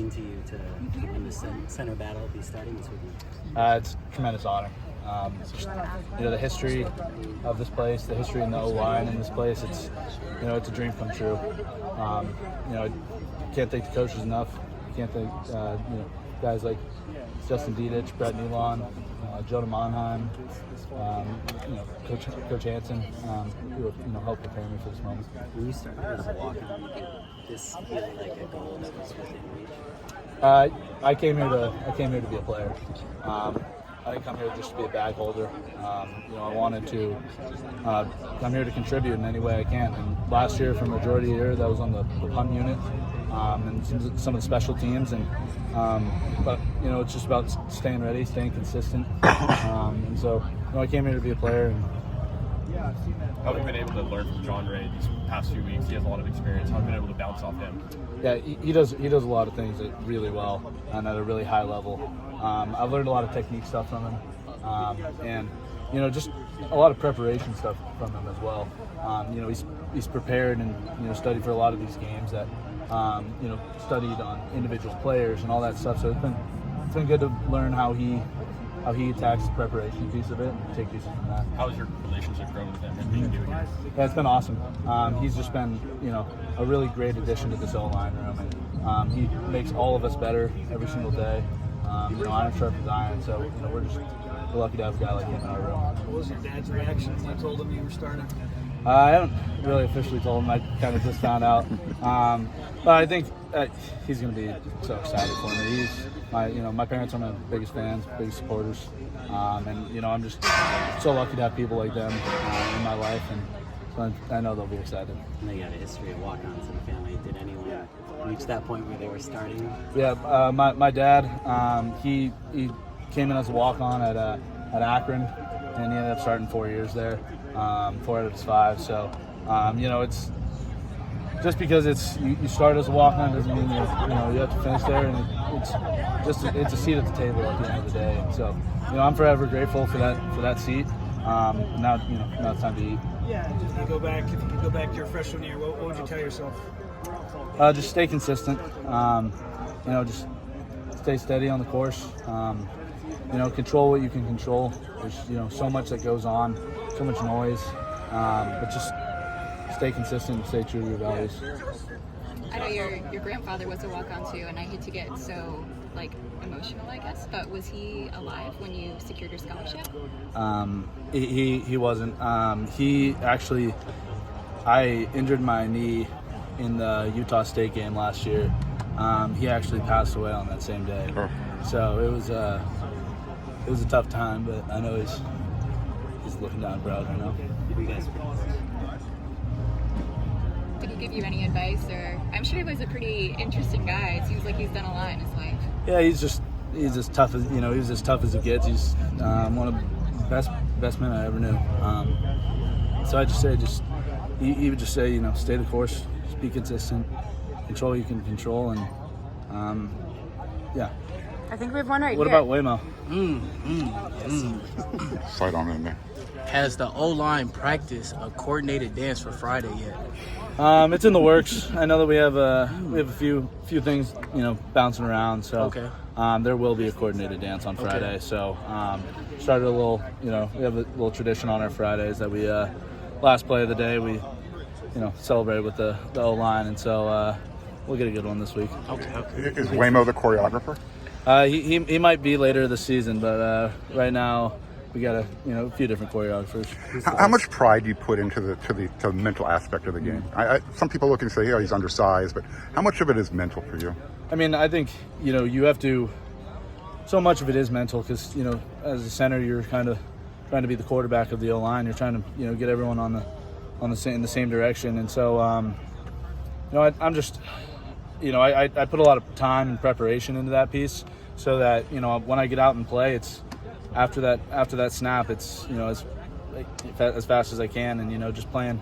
mean to you to win the center battle, be starting this weekend? It's a tremendous honor. The history of this place, the history in the O-line in this place, it's a dream come true. Can't thank the coaches enough. Can't thank guys like Justin Diedich, Brett Nealon, Jonah Monheim, Coach Hansen, who helped prepare me for this moment. When you started as a walk-on, did this feel like a goal that was within reach? I came here to be a player. I didn't come here just to be a bag holder. I wanted to come here to contribute in any way I can. And last year, for the majority of the year, that was on the punt unit and some of the special teams. But it's just about staying ready, staying consistent. And so I came here to be a player. And how have you been able to learn from John Ray these past few weeks? He has a lot of experience. How have you been able to bounce off him? Yeah, he does a lot of things really well and at a really high level. I've learned a lot of technique stuff from him, and just a lot of preparation stuff from him as well. He's prepared and studied for a lot of these games that studied on individual players and all that stuff. So it's been good to learn how he attacks the preparation piece of it and take pieces from that. How has your relationship grown with him and being new here? Yeah, it's been awesome. He's just been a really great addition to this O-line room, and he makes all of us better every single day. Iron sharpens iron, so we're lucky to have a guy like him in our room. What was your dad's reaction when you told him you were starting? I haven't really officially told him. I kind of just found out. But I think he's going to be so excited for me. My parents are my biggest fans, biggest supporters, and I'm just so lucky to have people like them in my life, and so I know they'll be excited. And they got a history of walk-ons in the family. Did anyone reach that point where they were starting? Yeah, my dad, he came in as a walk-on at Akron, and he ended up starting 4 years there, 4 out of his 5. So, it's just because you start as a walk-on doesn't mean you have to finish there, and it's a seat at the table at the end of the day. And so, I'm forever grateful for that seat. Now it's time to eat. Yeah, if you go back to your freshman year, what would you tell yourself? Just stay consistent. Just stay steady on the course. Control what you can control. There's so much that goes on, so much noise, but just stay consistent and stay true to your values. I know your grandfather was a walk-on too, and I hate to get so emotional, I guess, but was he alive when you secured your scholarship? He wasn't. I injured my knee in the Utah State game last year. He actually passed away on that same day. So it was a tough time, but I know he's looking down proud right now. Did he give you any advice, or I'm sure he was a pretty interesting guy. It seems like he's done a lot in his life. Yeah, he's as tough as he's as tough as it gets. He's one of the best men I ever knew. So I just say he would just say stay the course, just be consistent, control what you can control, and yeah. I think we have one right What here. about Waymo? Slide on in there. Has the O-line practiced a coordinated dance for Friday yet? It's in the works. I know that we have a few things bouncing around. So okay. There will be a coordinated dance on Friday. Okay. So started a little we have a little tradition on our Fridays that we last play of the day we celebrate with the O-line, and so we'll get a good one this week. Okay. Is Waymo the choreographer? He might be later this season, but right now we got a few different choreographers. How much pride do you put into the mental aspect of the game? Some people look and say, he's undersized, but how much of it is mental for you? I mean, I think you have to. So much of it is mental because as a center, you're kind of trying to be the quarterback of the O-line. You're trying to get everyone in the same direction, and so I'm just. I put a lot of time and preparation into that piece so that when I get out and play, it's after that snap, it's as fast as I can, and just playing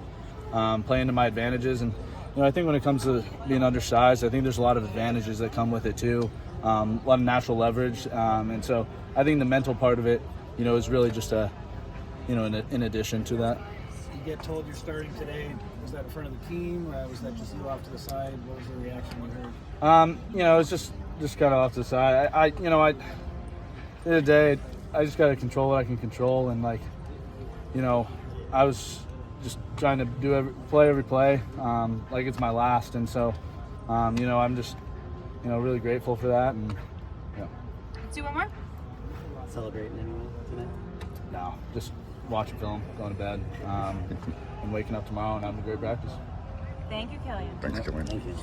to my advantages. And I think when it comes to being undersized, I think there's a lot of advantages that come with it too, a lot of natural leverage, and so I think the mental part of it is really just in addition to that. You get told you're starting today. Was that in front of the team? Was that just you off to the side? What was the reaction you heard? It's just just kind of off to the side. At the end of the day, I just got to control what I can control, and like, I was just trying to play every play like it's my last, and so I'm just really grateful for that, and Let's do one more. Celebrating anyone tonight? no, just watching film, going to bed, and waking up tomorrow and having a great practice. Thank you, Killian. Thanks, Killian. Thank you.